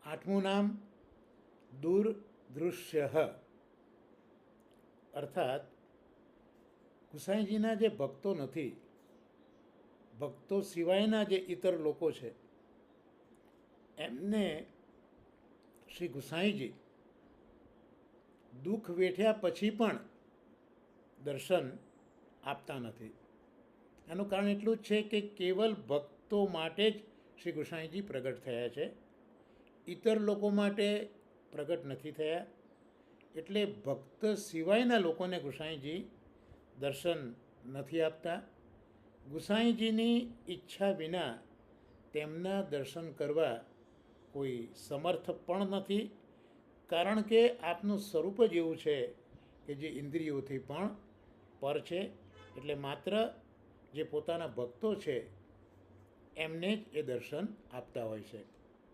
આઠમું નામ દૂરદૃશ્ય, અર્થાત ગુસાઈજીના જે ભક્તો નથી, ભક્તો સિવાયના જે ઇતર લોકો છે એમને શ્રી ગુસાઈજી દુઃખ વેઠ્યા પછી પણ દર્શન આપતા નથી. એનું કારણ એટલું જ છે કે કેવલ ભક્તો માટે જ શ્રી ગુસાઈજી પ્રગટ થયા છે, ઇતર લોકો માટે પ્રગટ નથી થયા. એટલે ભક્ત સિવાયના લોકોને ગુસાઈજી દર્શન નથી આપતા. ગુસાઈજીની ઈચ્છા વિના તેમના દર્શન કરવા કોઈ સમર્થ પણ નથી, કારણ કે આપનું સ્વરૂપ જ એવું છે કે જે ઇન્દ્રિયોથી પણ પર છે. એટલે માત્ર જે પોતાના ભક્તો છે એમને જ એ દર્શન આપતા હોય છે.